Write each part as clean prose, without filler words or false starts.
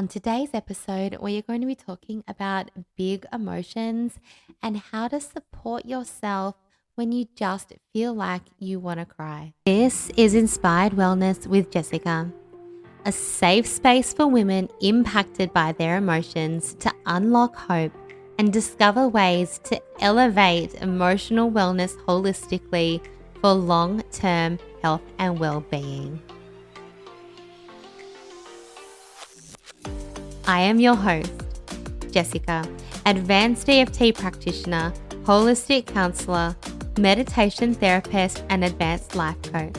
On today's episode, we are going to be talking about big emotions and how to support yourself when you just feel like you want to cry. This is Inspired Wellness with Jessica, a safe space for women impacted by their emotions to unlock hope and discover ways to elevate emotional wellness holistically for long-term health and well-being. I am your host, Jessica, advanced EFT practitioner, holistic counselor, meditation therapist, and advanced life coach.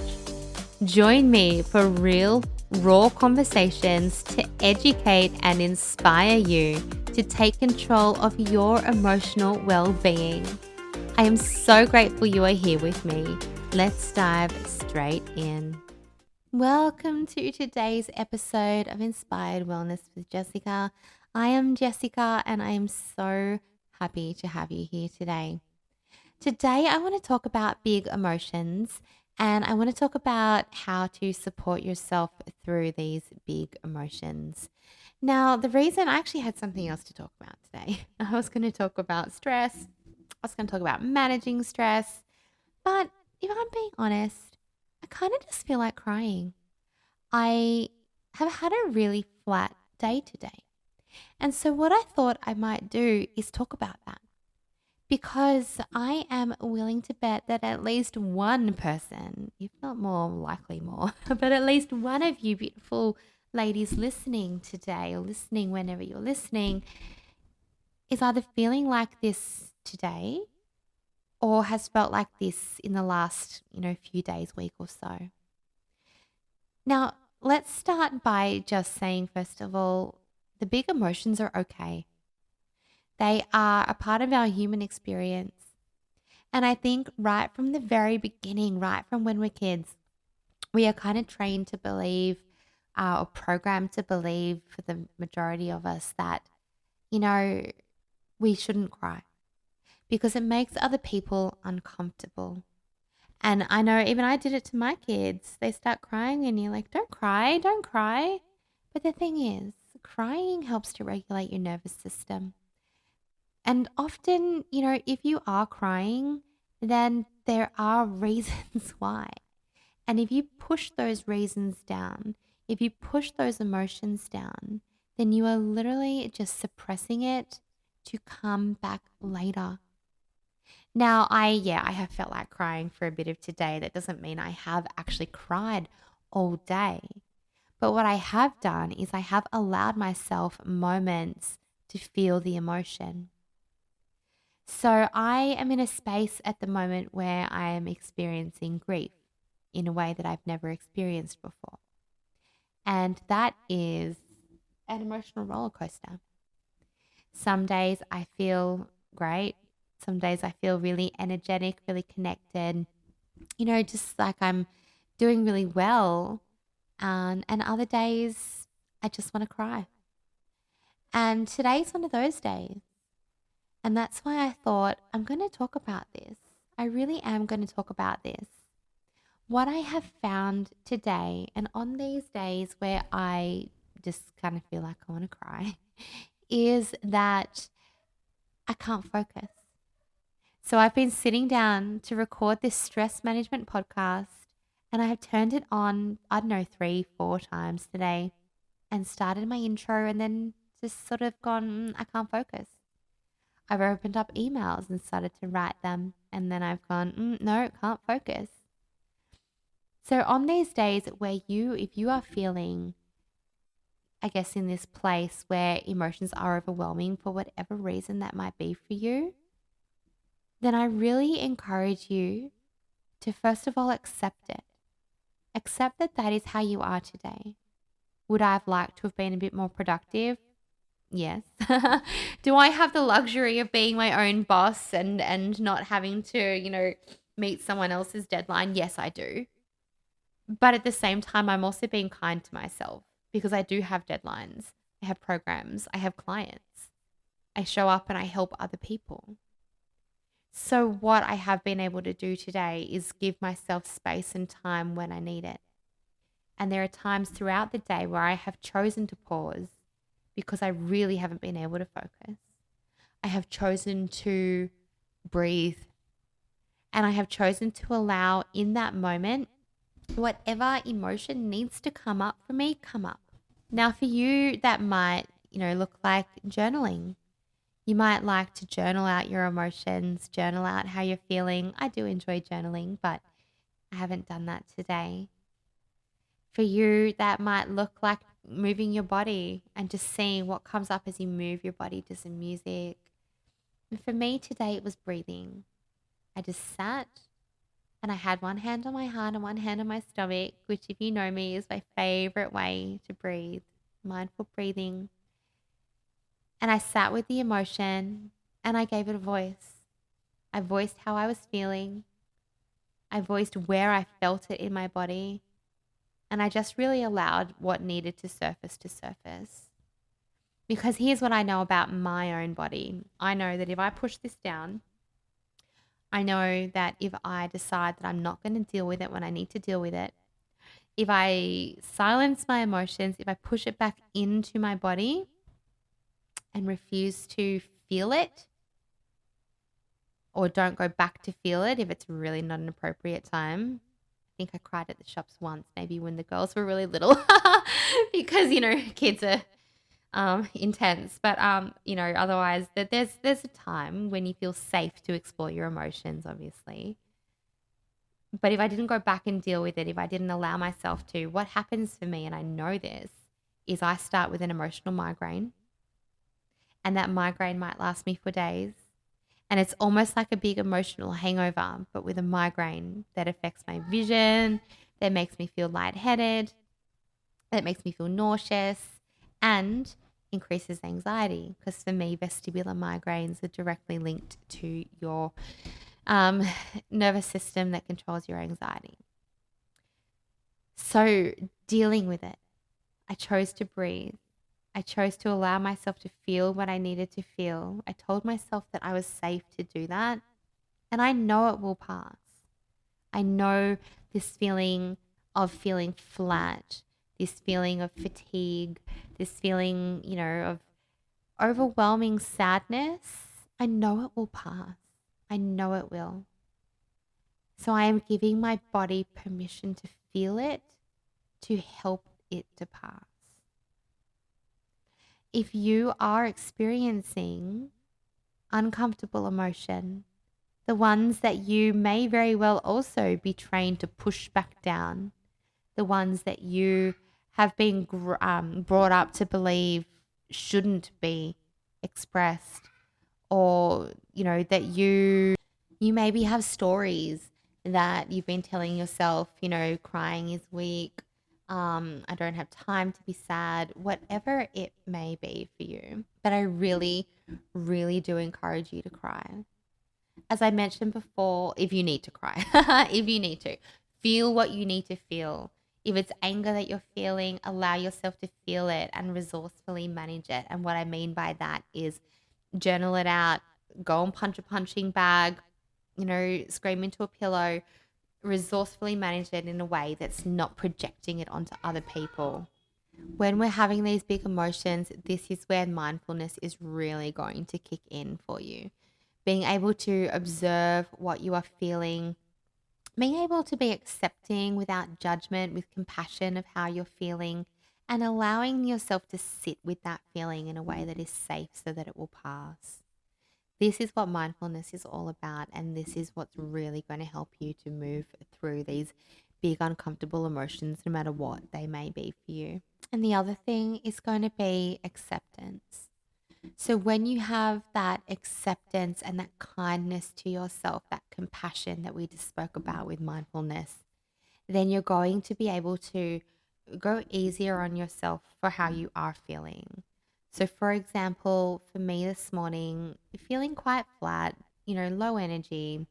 Join me for real, raw conversations to educate and inspire you to take control of your emotional well-being. I am so grateful you are here with me. Let's dive straight in. Welcome to today's episode of Inspired Wellness with Jessica. I am Jessica and I am so happy to have you here today. Today, I want to talk about big emotions and I want to talk about how to support yourself through these big emotions. Now, the reason I actually had something else to talk about today, I was going to talk about stress, I was going to talk about managing stress, but if I'm being honest, I kind of just feel like crying. I have had a really flat day today. And so, what I thought I might do is talk about that because I am willing to bet that at least one person, if not more, likely more, but at least one of you beautiful ladies listening today or listening whenever you're listening is either feeling like this today or has felt like this in the last, few days, week or so. Now, let's start by just saying, first of all, the big emotions are okay. They are a part of our human experience. And I think right from the very beginning, right from when we're kids, we are kind of trained to believe or programmed to believe for the majority of us that, we shouldn't cry because it makes other people uncomfortable. And I know even I did it to my kids. They start crying and you're like, don't cry, don't cry. But the thing is, crying helps to regulate your nervous system. And often, if you are crying, then there are reasons why. And if you push those reasons down, if you push those emotions down, then you are literally just suppressing it to come back later. Now, I have felt like crying for a bit of today. That doesn't mean I have actually cried all day. But what I have done is I have allowed myself moments to feel the emotion. So I am in a space at the moment where I am experiencing grief in a way that I've never experienced before. And that is an emotional roller coaster. Some days I feel great. Some days I feel really energetic, really connected, just like I'm doing really well. And other days I just want to cry. And today's one of those days. And that's why I thought I'm going to talk about this. I really am going to talk about this. What I have found today and on these days where I just kind of feel like I want to cry is that I can't focus. So I've been sitting down to record this stress management podcast and I have turned it on, 3, 4 times today and started my intro and then just sort of gone, I can't focus. I've opened up emails and started to write them and then I've gone, no, can't focus. So on these days where if you are feeling, I guess, in this place where emotions are overwhelming for whatever reason that might be for you, then I really encourage you to first of all accept it. Accept that that is how you are today. Would I have liked to have been a bit more productive? Yes. Do I have the luxury of being my own boss and not having to, meet someone else's deadline? Yes, I do. But at the same time, I'm also being kind to myself because I do have deadlines. I have programs. I have clients. I show up and I help other people. So what I have been able to do today is give myself space and time when I need it. And there are times throughout the day where I have chosen to pause because I really haven't been able to focus. I have chosen to breathe, and I have chosen to allow in that moment whatever emotion needs to come up for me, come up. Now, for you, that might, look like journaling. You might like to journal out your emotions, journal out how you're feeling. I do enjoy journaling, but I haven't done that today. For you, that might look like moving your body and just seeing what comes up as you move your body to some music. And for me today, it was breathing. I just sat and I had one hand on my heart and one hand on my stomach, which, if you know me, is my favorite way to breathe. Mindful breathing. And I sat with the emotion and I gave it a voice. I voiced how I was feeling. I voiced where I felt it in my body. And I just really allowed what needed to surface. Because here's what I know about my own body. I know that if I push this down, I know that if I decide that I'm not going to deal with it when I need to deal with it, if I silence my emotions, if I push it back into my body and refuse to feel it, or don't go back to feel it if it's really not an appropriate time. I think I cried at the shops once, maybe when the girls were really little, because, kids are intense. But, otherwise there's a time when you feel safe to explore your emotions, obviously. But if I didn't go back and deal with it, if I didn't allow myself to, what happens for me, and I know this, is I start with an emotional migraine. And that migraine might last me for days. And it's almost like a big emotional hangover, but with a migraine that affects my vision, that makes me feel lightheaded, that makes me feel nauseous, and increases anxiety. Because for me, vestibular migraines are directly linked to your nervous system that controls your anxiety. So dealing with it, I chose to breathe. I chose to allow myself to feel what I needed to feel. I told myself that I was safe to do that. And I know it will pass. I know this feeling of feeling flat, this feeling of fatigue, this feeling, of overwhelming sadness. I know it will pass. I know it will. So I am giving my body permission to feel it, to help it to pass. If you are experiencing uncomfortable emotion, the ones that you may very well also be trained to push back down, the ones that you have been brought up to believe shouldn't be expressed, or, that you maybe have stories that you've been telling yourself, crying is weak, I don't have time to be sad, whatever it may be for you. But I really, really do encourage you to cry. As I mentioned before, if you need to cry, if you need to, feel what you need to feel. If it's anger that you're feeling, allow yourself to feel it and resourcefully manage it. And what I mean by that is journal it out, go and punch a punching bag, scream into a pillow, resourcefully manage it in a way that's not projecting it onto other people. When we're having these big emotions, this is where mindfulness is really going to kick in for you. Being able to observe what you are feeling, being able to be accepting without judgment, with compassion of how you're feeling, and allowing yourself to sit with that feeling in a way that is safe so that it will pass. This is what mindfulness is all about, and this is what's really going to help you to move through these big uncomfortable emotions, no matter what they may be for you. And the other thing is going to be acceptance. So when you have that acceptance and that kindness to yourself, that compassion that we just spoke about with mindfulness, then you're going to be able to go easier on yourself for how you are feeling. So for example, for me this morning, feeling quite flat, low energy,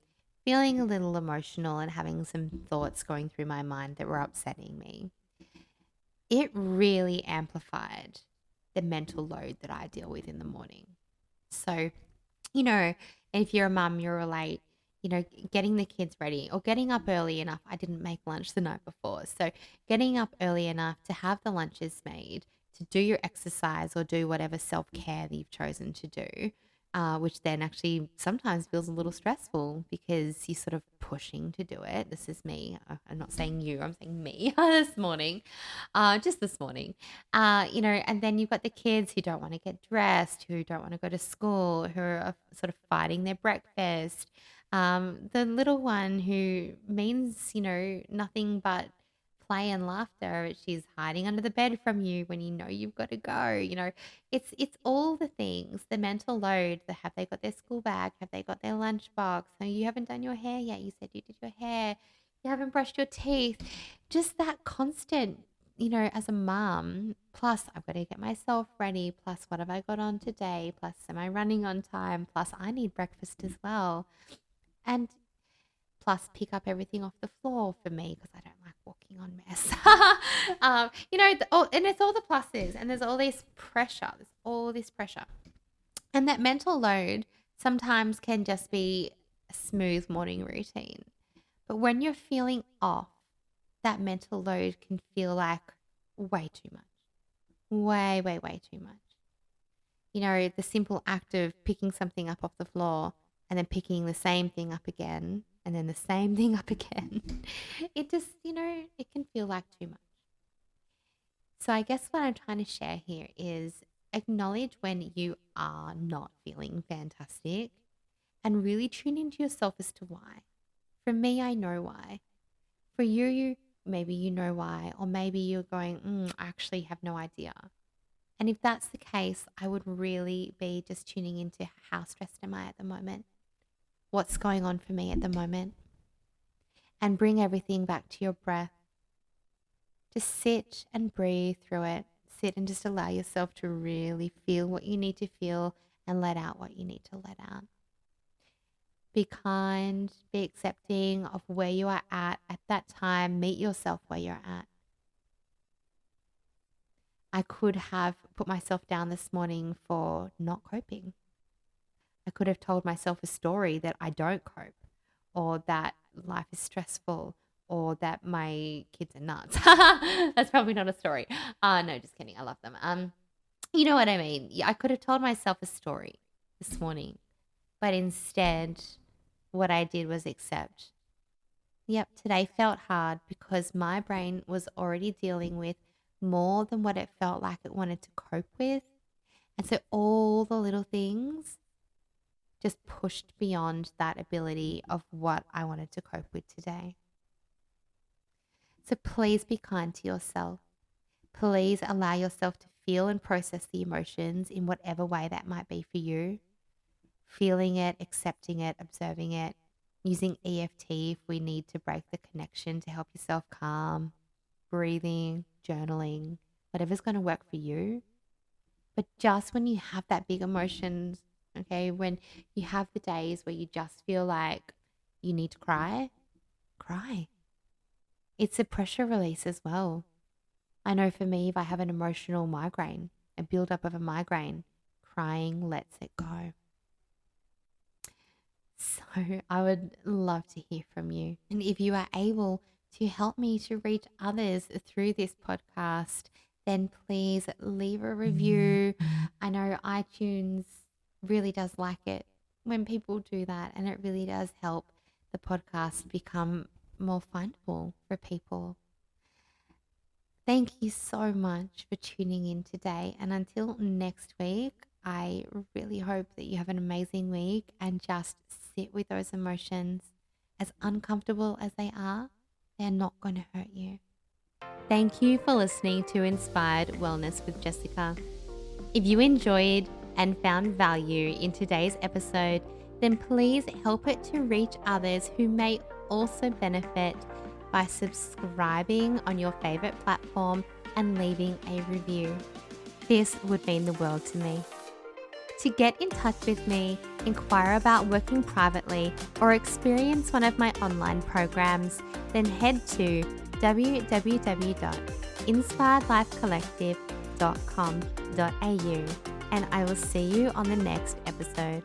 feeling a little emotional and having some thoughts going through my mind that were upsetting me. It really amplified the mental load that I deal with in the morning. So, if you're a mum, you'll relate, getting the kids ready or getting up early enough. I didn't make lunch the night before. So getting up early enough to have the lunches made, to do your exercise or do whatever self-care that you've chosen to do, which then actually sometimes feels a little stressful because you're sort of pushing to do it. This is me. I'm not saying you, I'm saying me this morning, just this morning. And then you've got the kids who don't want to get dressed, who don't want to go to school, who are sort of fighting their breakfast. The little one who means, nothing but play and laughter. She's hiding under the bed from you when you know you've got to go. It's all the things, the mental load. Have they got their school bag? Have they got their lunchbox? No, you haven't done your hair yet. You said you did your hair. You haven't brushed your teeth. Just that constant, as a mom, plus I've got to get myself ready, plus what have I got on today, plus am I running on time, plus I need breakfast as well. And plus pick up everything off the floor for me because I don't like walking on mess. And it's all the pluses, and there's all this pressure. There's all this pressure. And that mental load sometimes can just be a smooth morning routine. But when you're feeling off, that mental load can feel like way too much. Way, way, way too much. The simple act of picking something up off the floor and then picking the same thing up again and then the same thing up again. It just, it can feel like too much. So I guess what I'm trying to share here is acknowledge when you are not feeling fantastic and really tune into yourself as to why. For me, I know why. For you, maybe you know why, or maybe you're going, I actually have no idea. And if that's the case, I would really be just tuning into how stressed am I at the moment? What's going on for me at the moment? And bring everything back to your breath. Just sit and breathe through it. Sit and just allow yourself to really feel what you need to feel and let out what you need to let out. Be kind, be accepting of where you are at that time. Meet yourself where you're at. I could have put myself down this morning for not coping. I could have told myself a story that I don't cope, or that life is stressful, or that my kids are nuts. That's probably not a story. No, just kidding. I love them. You know what I mean? Yeah, I could have told myself a story this morning, but instead what I did was accept. Yep, today felt hard because my brain was already dealing with more than what it felt like it wanted to cope with. And so all the little things just pushed beyond that ability of what I wanted to cope with today. So please be kind to yourself. Please allow yourself to feel and process the emotions in whatever way that might be for you. Feeling it, accepting it, observing it, using EFT if we need to break the connection to help yourself calm, breathing, journaling, whatever's going to work for you. But just when you have that big emotions, okay, when you have the days where you just feel like you need to cry, cry. It's a pressure release as well. I know for me, if I have an emotional migraine, a build-up of a migraine, crying lets it go. So I would love to hear from you. And if you are able to help me to reach others through this podcast, then please leave a review. I know iTunes really does like it when people do that, and it really does help the podcast become more findable for people. Thank you so much for tuning in today. And until next week, I really hope that you have an amazing week and just sit with those emotions. As uncomfortable as they are, they're not going to hurt you. Thank you for listening to Inspired Wellness with Jessica. If you enjoyed and found value in today's episode, then please help it to reach others who may also benefit by subscribing on your favorite platform and leaving a review. This would mean the world to me. To get in touch with me, inquire about working privately, or experience one of my online programs, then head to www.inspiredlifecollective.com.au, and I will see you on the next episode.